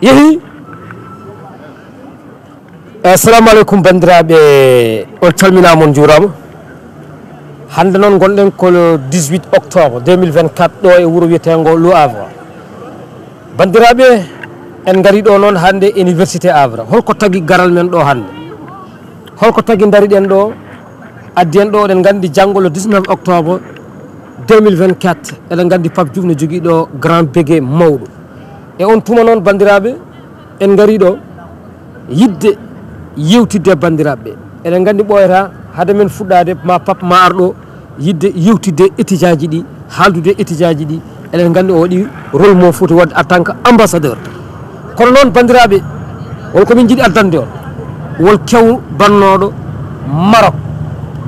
yehi assalamu alaikum bandiraɓe on calminama on juurama hande noon gonɗen ko le 18 octobre 2024 ɗo e wuuro wiyetego Lo Havre bandiraɓe en gari ɗo noon hande université Havre holko tagui garal men ɗo hande holko tagui daariɗen ɗo addi en ɗo oɗen gandi janggo le 19 octobre 2024 eɗen gandi Pape Diouf ne jogui ɗo grand bégué mawɗo e on tuma noon bandiraɓe en gari ɗo yidde yewtidde bandiraɓe eɗen gandi ɓoyata hade men fuɗɗade ma Pape ma arɗo yidde yewtidde étudiant ji ɗi haaldude étudiant ji ɗi eɗen gandi o waɗi rôle mo foti wadde en tant que ambassadeur kono noon bandiraɓe wonko min jiiɗi addande on wol kew bannoɗo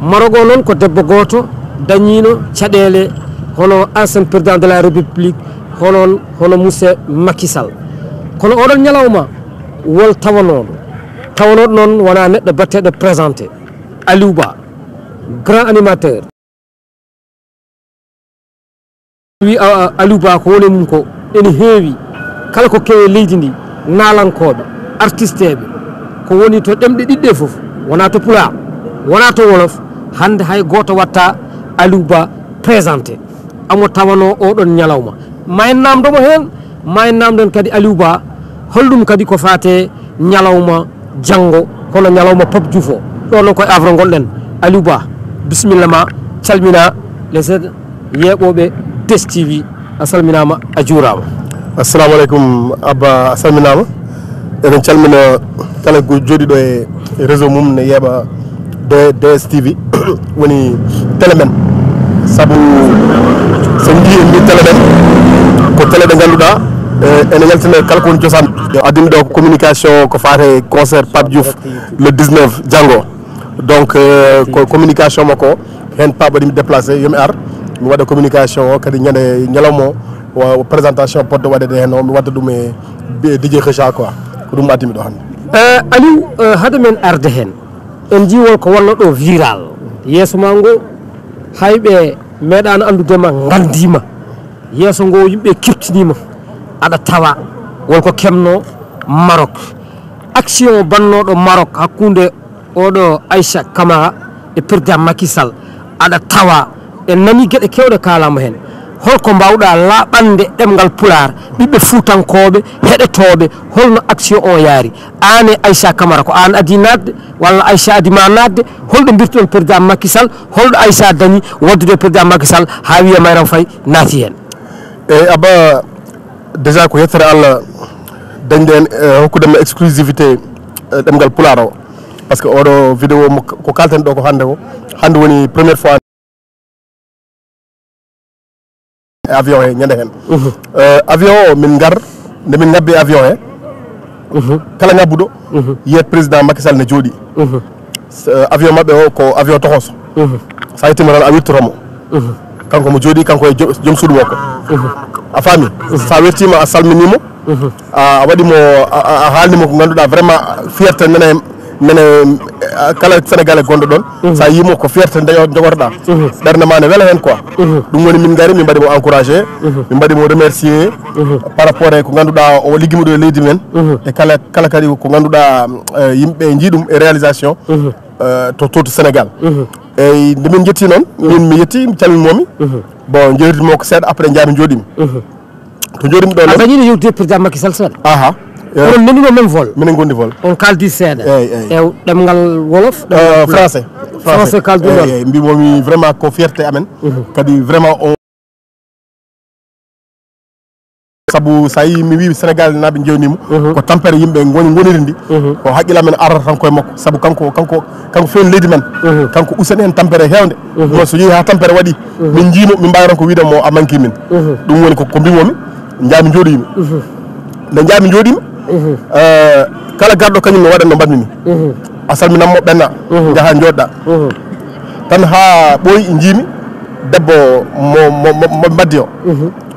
Maroc o noon ko debbo goto dañino caɗele hono ancien président de la république hono monsieur Macky Sall kono oɗon ñalawma wol tawanoɗo noon wona neɗɗo batteɗo présenté Aliou Ba grand animateur wi Aliou Ba ko woni mum ko ene heewi kala ko kewe leydi ndi nalankoɓe artiste ɓe ko woni to ɗemɗe ɗiɗɗe foof wona to pulaar wona to wolof hande hay goto watta Aliou Ba présenté amo tawano oɗon ñalawma ma en namdomo hen ma en namdon kadi Aliou Ba holɗum kadi ko fate ñalawma janggo hono ñalawma Pape Diouf o ɗo noon koye Havre gonɗen Aliou Ba bisimilla ma calmina les yeɓoɓe TS TV a salminama a juurama. assalamu aleykum Abba a salminama eɗen calmina kala ko jooɗiɗo e réseau mum ne yeeɓa DS TV woni télé men saabu so ndi en mbi télé men ko télé ɗe ganduɗa ene yaltina kala ko woni cosan addimi ɗo communication ko fate concert Pape Diouf le 19 janggo donc ko communication makko hen Pape waɗimi déplacé yomi ar mi waɗa communication o kadi ñande ñalawma o présentation poddo waɗede hen o mi wadda ɗum e DJ Kheucha quoi ko ɗum addimi ɗo hande Aliou hade men arde hen en jiwol ko walla ɗo viral yeeso ma ngo hayɓe meeɗano andudema gandima yeeso ngo yimɓe kirtinima aɗa tawa wonko kemno Maroc action bannoɗo Maroc hakkude oɗo Aïcha Camara e président Macky Sall aɗa tawa en nani gueɗe kewɗe kalama hen holko mbawɗa laɓande ɗemgal pular ɓiɓɓe fuutankoɓe heɗotoɓe holno action o yaari an e Aïcha Camara ko an adi nadde walla Aïcha adima nadde holɗo birtuɗon président Macky Sall holɗo Aïcha dañi waddude président Macky Sall ha wiya Mayram Faye naati hen eyyi Abba déjà ko yettere Allah dañde en hokkudema exclusivité ɗemgal pular o par ce que oɗo vidéo ko kalten ɗo ko hande woni première fois avion he ñande hen avion o min gar nde min ngabbi avion he kala ngabbuɗo yiyat président Macky Sall ne jooɗi avion mabɓe o ko avion tokoso sa yettima tan a wirtoromo kanko mo jooɗi kanko e joom suudu makko a faami sa wertima a salminimo a waɗimo a haalnimo ko ganduɗa vraiment fierté nene kala sénégalais gonɗo ɗon sa yimo ko fierté jogotoɗa ɓerde ma ne weela hen quoi ɗum woni min gari min mbaɗimo encouragé min mbaɗimo remercier par rapport e ko ganduɗa o ligguima ɗo e leydi men e kala kadi ko ganduɗa yimɓe jiiɗum e réalisation to Sénégal eyyi nde min jetti noon min mi yetti mi calminmomi bon jewtitmo ko seeɗa après jaami jooɗimi to jooɗimi ɗo a dañino yewtude président Macky Sall seeɗa aha onon nani même vol minen gondi vol on kaldi seeɗa e ɗemgal wolof français kaldu ɗon eyyi mbimomi vraiment ko fierté amen kadi vraiment on sabu sa yi mi wi Sénégal naɓe jewnimo ko tampere yimɓe goniri ndi ko haqqille amen arata tan koye makko saabu kanko fewn leydi men kanko usani hen tampere hewde non so yeehi ha tampere waɗi min jiimo min mbawi tan ko widemo a manqui min ɗum woni ko mbimomi jaami jooɗoyimi nde jaami jooɗima kala garɗo kañum no waɗan no mbanmi ni a salminanmo ɓenna jaaha jooɗɗa tan ha ɓooyi jiimi debbo mo mbaddi o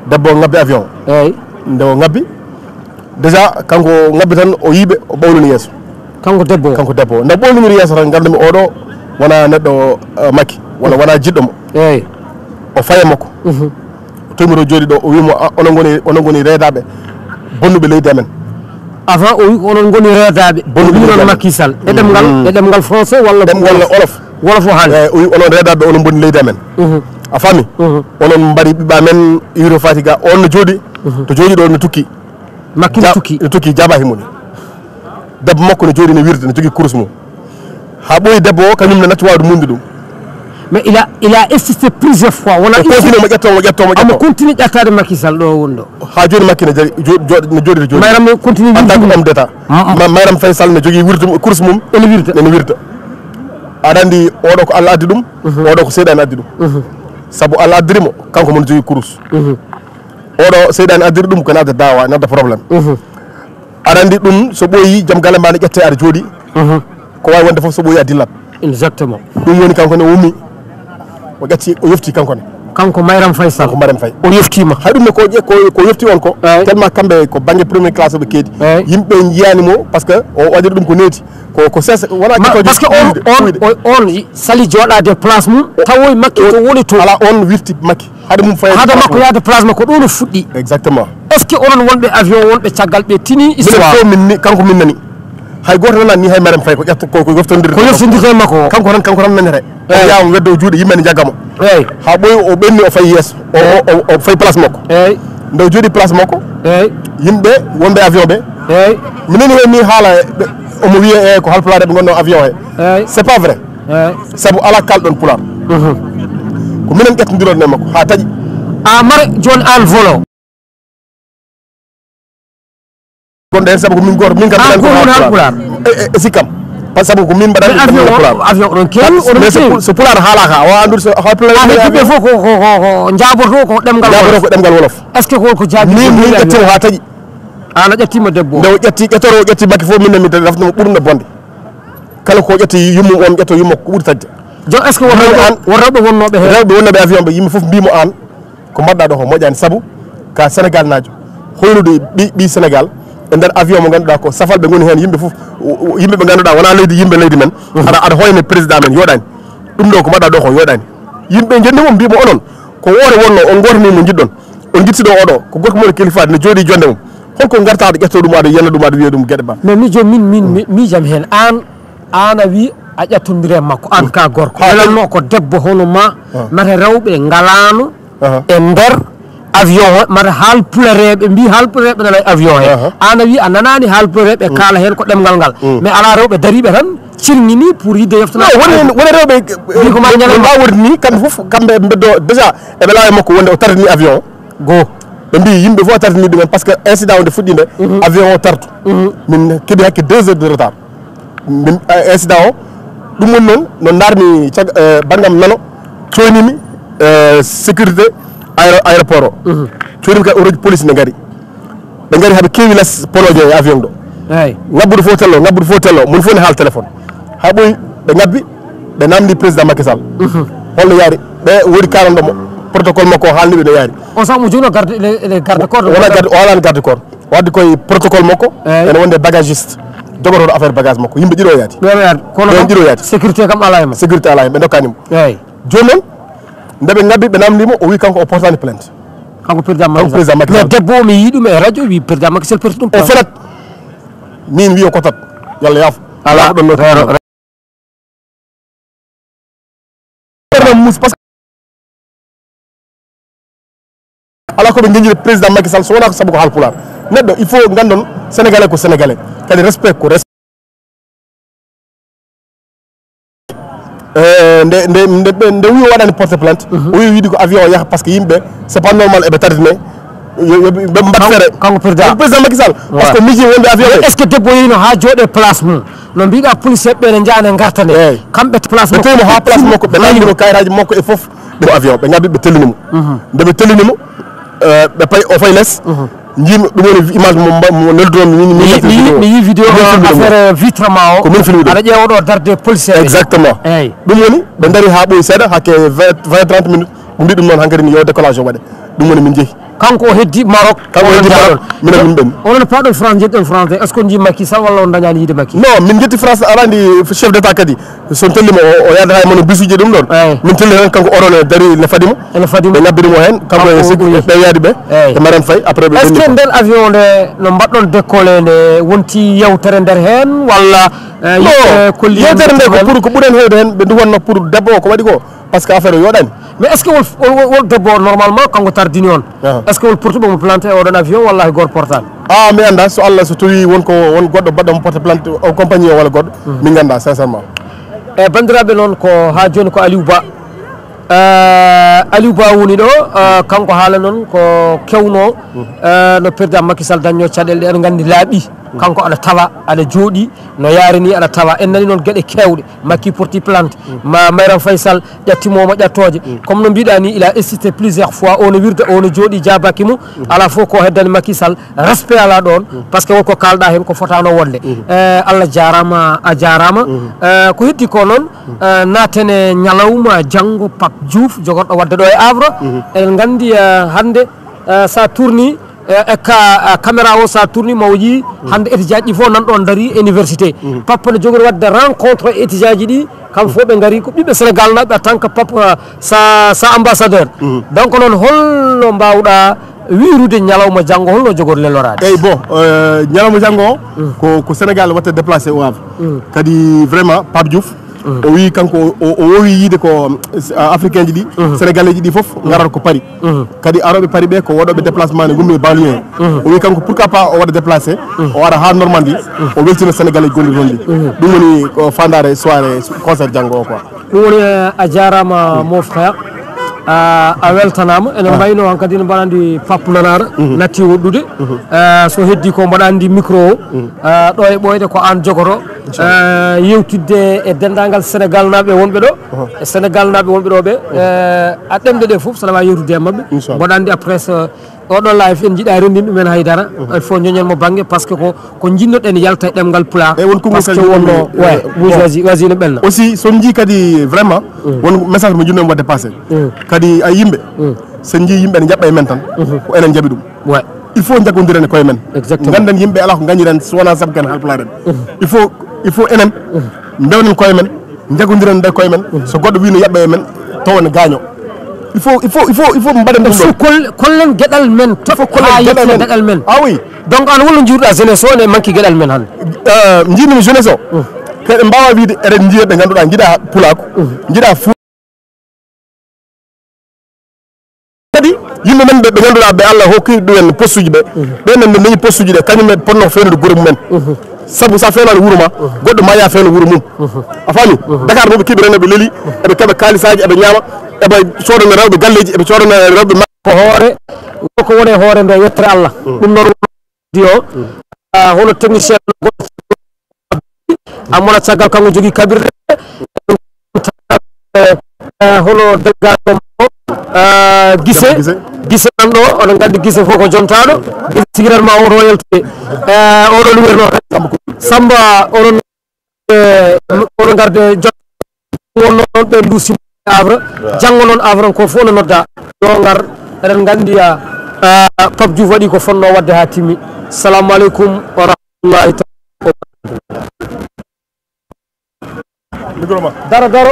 debbo ngabbi avion eyyi nde o ngabbi déjà kanko ngabbi tan o yiiɓe o ɓawlini yeeso kanko debbo o nde ɓawliniri yeeso tan gandumi oɗo wona neɗɗo Macky walla wona jiɗɗo mo eyyi o faye makko o toymito jooɗi ɗo o wimo onon goni reedaɓe bonnuɓe leydi amen avant o wi onon goni reedaɓe bonnuɓe Macky Sall e ɗemgal français walla olof o haali o wi onon reedaɓe onon bonni leydi amen a faami onon mbaɗi ɓiɓɓa men Ibra Fatiga on no jooɗi to jooɗi ɗo no tukki Macky no tukki jaba himoni debbo makko no jooɗi no wirde no jogui course mum ha ɓooyi debbo o kañum ne natti wawde munde ɗum mais il a insisté plusieurs fois wona continue mo ƴetto continue ƴettade Macky Sall ɗo woni ɗo ha joni Macky ne jooɗi to Mayram continue en tant que homme d'état Mayram Faye Sall ne jogui wirde course mum ene wirda aɗa andi oɗo ko Allah addi ɗum oɗo ko seyɗani addi ɗum saabu Allah addirimo kanko mon jogui course oɗo seyɗani addiri ɗum ko nadde dawa nadde probléme aɗa andi ɗum so ɓooyi joom galle ma ne ƴette aɗa jooɗi ko wawi wonde foof so ɓooyi a dillat exactement ɗum woni kanko ne wummi o ƴetti o yofti kanko ne kanko Mayram Faye Sall ko Mayram Faye o yoftima hay ɗum ne ko yofti on ko tellement kamɓe ko banggue premier classe oɓe keedi yimɓe jiyanimo par ce que o waɗiri ɗum ko neeti ko sesa wona par ce que on sali joɗade place mum tawoy Macky to woni to ala on wirti Macky haade mum fayi haade makko yaade place makko ɗo no fuɗɗi exactement est ce que onon wonɓe avion wonɓe caggal ɓe tini histoire kanko min nani hay goto nanani ni hay Mayram Faye ko ƴetta ko yoftodirde makko kanko tan nanete o yawma weddo juuɗe yimɓe ne jaggamo eyyi ha ɓooyi o ɓenni o fayi yeeso o fayi place makko eyyi nde o jooɗi place makko eyyi yimɓe wonɓe avion ɓe eyyi minen he mi haala omo wiye ko halpulaar ɓe gonno avion he c'est pas vrai saabu ala kalɗon pulaar ko minen ƴettodiron e makko ha taaƴi mara joni an volo gonɗo hen saabu ko min goto min kam halpulaar e sikkam par ce que ko min mbaɗani avion oɗon keewi so pulaar haalaka a wawa andude so halpulaarɓe fof ko jaboto ko ɗemgal wolof est ce que ko jaabi min ƴettimo ha taaƴi an a ƴettima debbo nde o ƴetti ƴettoro o ƴetti Macky fof min mi rafnimo ɓurde bonde kala ko ƴetti yummum on ƴetto yumma ko ɓuuri tagde jon est ce que won rewɓe wonnoɓe hen rewɓe wonnoɓe avion ɓe yimɓe foof mbimo an ko mbaɗɗa ɗo ko moƴƴani saabu ka Sénégal najo hoynude ɓi Sénégal e nder avion mo ganduɗa ko safalɓe goni hen yimɓe foof yimɓe ɓe ganduɗa wona yimɓe leydi men aɗa hoyne président men yoɗani ɗum ɗo ko mbaɗɗa ɗo ko yoɗani yimɓe jendimo mbimo onon ko woore wonno on gotani mo jiɗɗon on guittiɗo oɗo ko gorko moɗo kilifade ne jooɗi jonde mum holko gartaɗo ƴetto ɗum aɗa yenna ɗum aɗa wiya ɗum gueɗe ba mais mi joni min miijam hen an a wi a ƴettodiri makko an ka gorko welanno ko debbo hono ma mata rewɓe ngalano e nder avion mata halpulereɓe mbi halpulereɓe nana avion he an a wi a nanani halpulereɓe kala hen ko ɗemgal ngal mais ala rewɓe dariɓe tan cirñini pour yidde yeftana woni rewɓe mbawori ni kamɓe foof kamɓe beddo déjà eɓe laawi makko wonde o tardini avion goo ɓe mbi yimɓe fof tardini ɗumen par ce que incident o nde fuɗɗi nde avion o tartu min keeɓi hakke 2 heures de retard min incident o ɗum woni noon no darmi bangam nano coynimi sécurité aéroport o coynimi kadi oroji police ne gaari ɓe gaari haaɓe keewi less polojo e avion ɗo ngabbude fof tello mon fof ne haala téléphone ha ɓooyi ɓe ngabbi ɓe namdi président Macky Sall holno yaari ɓe woodi karanɗomo protocole makko o haalniɓe no yaari on samu joni les garde corps o alani garde corps o wadde koye protocole makko ene wonde bagagiste jogotoɗo affaire bagage makko yimɓe ɗiɗo yaadi kono ɗiɗo yaadi sécurité kam ala hen sécurité ala hen ɓe dokkanimo joni noon nde ɓe ngabbi ɓe namdimo o wi kanko o portani plainte kanko président Macky Sall debbo o mi yii ɗum e radio wi président Macky Sall perti ɗum o ferat min wi o kotat yalla yaafo ala ɗon no mus par ce que ala koɓe jeñide président Macky Sall so wona ko saabu ko halpulaar neɗɗo il faut gandon sénégalais ko sénégalais kadi respect ko respect nde wi o waɗani porté plainte o wi wiide ko avion o yaaha par ce que yimɓe c' est pas normal eɓe tardine ɓe mbat feere kanko président Macky Sall par ce que miji wonde avion est ce que debbo yino ha jooɗe place mum no mbiɗa police ɓe ne jaane gartane kamɓe place ɓe tewimo ha place makko ɓe nandimo kayitaji makko e foof ɗo avion ɓe ngabbi ɓe tellinimo nde ɓe tellinimo ɓe payi o fayi less jiimi ɗum woni image mo neldunomi mi yi vidéo affaire vitre ma o ko min filmi ɗum aɗa ƴeewoɗo darde policier exactement ɗum woni ɓe daari ha ɓooyi seeɗa hakke 20-30 minutes mo mbi ɗum noon hankkadi yo décollage o waɗe ɗum woni min jeehi kanko o heddi Maroc minen ben onon paɗon France jetton France est ce que Macky Sall walla on dañani yide Macky non min jetti France arandi chef d'état kadi son tellimo o yadata e mono bisuje ɗum ɗon min telli hen kanko orone dari ne fadimo ɓe ngabbirimo hen kanko e ɓe yaadi ɓe e Marème Faye après ɓe est ce que nden avion nde no mbaɗɗon décollé nde wonti yewtere nder hen walla yewtere nde ko pour ko ɓuuren hewde hen ɓe duwanno pour debbo o ko waɗi ko par ce que affaire o yoɗani mais est ce que wol debbo normalement kanko tardini on est ce que wol portuɓe mo planté oɗon avion walla hay goto portani mi anda so Allah so tawi wonko won goɗɗo baɗɗo mo porte plante o compagnie o walla goɗɗo min ganda sincèrement e bandiraɓe noon ko ha joni ko Aliou Ba Aliou Ba woni ɗo kanko haala noon ko kewno no président Macky Sall dañño caɗele ɗe en gandi laaɓi kanko aɗa tawa aɗa jooɗi no yaari ni aɗa tawa en nani noon gueɗe kewɗe Macky porti plante Marème Faye Sall ƴattimomo ƴattoje comme no mbiɗa ni il a insisté plusieurs fois ono wirde ono jooɗi jabaki mum ala fof ko heddani Macky Sall respect ala ɗon par ce que wonko kalɗa hen ko fotano wonde Allah jarama a jarama ko heddi ko noon natene ñalawma janggo Pape Diouf jogorɗo wadde ɗo e Havre eɗen gandi hande sa tourni e ka caméra o sa tourni mawo yi hande étudiant ɗi fof nanɗon daari université Pape ne jogori wadde rencontre étudiant ji ɗi kamɓe fof ɓe gaari ko ɓiɓɓe Sénégal naɓe en tant que Pape sa ambassadeur donc noon holno mbawɗa wirude ñalawma janggo holno jogori lelorade eyyi bon ñalawma janggo o ko Sénégal watte déplacé au Havre kadi vraiment Pape Diouf o wi kanko o wowi yiide ko africain ji ɗi sénégalais ji ɗi foof garata ko Paris kadi aroɓe Paris ɓe ko waɗoɓe déplacement ne gummi e banlieue o wi kanko pourquoi pas o waɗa déplacé o ara ha Normandie o weltina sénégalais ji gonɗi toon ɗi ɗum woni ko fandare soirée concert janggo o quoi ɗum woni a jarama mon frère a weltanama ene mbayno han kadi ne mbaɗandi Pape Nanara natti woɗɗude so heddi ko mbaɗandi micro o ɗo e ɓoyde ko an jogoto yewtidde e dendagal Sénégal naɓe wonɓe ɗo e Sénégal naɓe wonɓe ɗo ɓe a ɗemɗe ɗe foof saɗa wawi yewtude e mabɓe mbaɗandi après oɗon live en jiiɗa rendin ɗumen haydara il faut ñoñanmo banggue par ce que ko jinnoɗen yalta e ɗemgal pulaar par ce que wonno wasi no ɓelna aussi son jii kadi vraiment won message mo jinnomi wadde passé kadi ay yimɓe so jii yimɓe ne jaɓɓa e men tan ko enen jaaɓi ɗum il faut jaggodiren e koye men ganden yimɓe ala ko gañiren so wona saabu ken halpulaar en il faut enen bewnen koye men jaggodiren nde koye men so goɗɗo wi no yaɓɓa e men tawa ne gaño il faut mbaɗen ɗum ɗo kollen gueɗal men ha yette gueɗal men ah oui donc an holno jiiruɗa jeunesse o ne manque gueɗal men hande jiinimi jeunesse o kadi mbawa wiide eɗen jiiya ɓe ganduɗa jiiɗa pulako jiiɗa fu kadi yimɓe men ɓe ganduɗa ɓe Allah hokki ɗumen poste uji ɓe ɓenen ɓe dañi poste uji ɗe kañumen ponno fewnude guure mumen sabu sa fewnani wuuro ma goɗɗo ma ya fewno wuuro mum a faami Dakar moɓe kiɓe renoɓe leeli eɓe keeɓa kalisaji eɓe ñaama eɓe sodana rewɓe galleji eɓe sodana rewɓe ko hoore ko woni hoore nde yettere Allah ɗum noon di o hono technicien amona caggal kanko jogui kabirɗe hono deggaɗo guise nan ɗo oɗon gandi guise fof ko jontaɗo guise sigiranma o royaltude oɗon wiyerno Samba oɗon garde jot wonno ɗon ɓe duusi Havre janggo noon Havre ko fof no nodda yo ngar eɗen gandi Pape Diouf waɗi ko fonno wadde ha timmi salamu aleykum wa rahmatullahi taala daro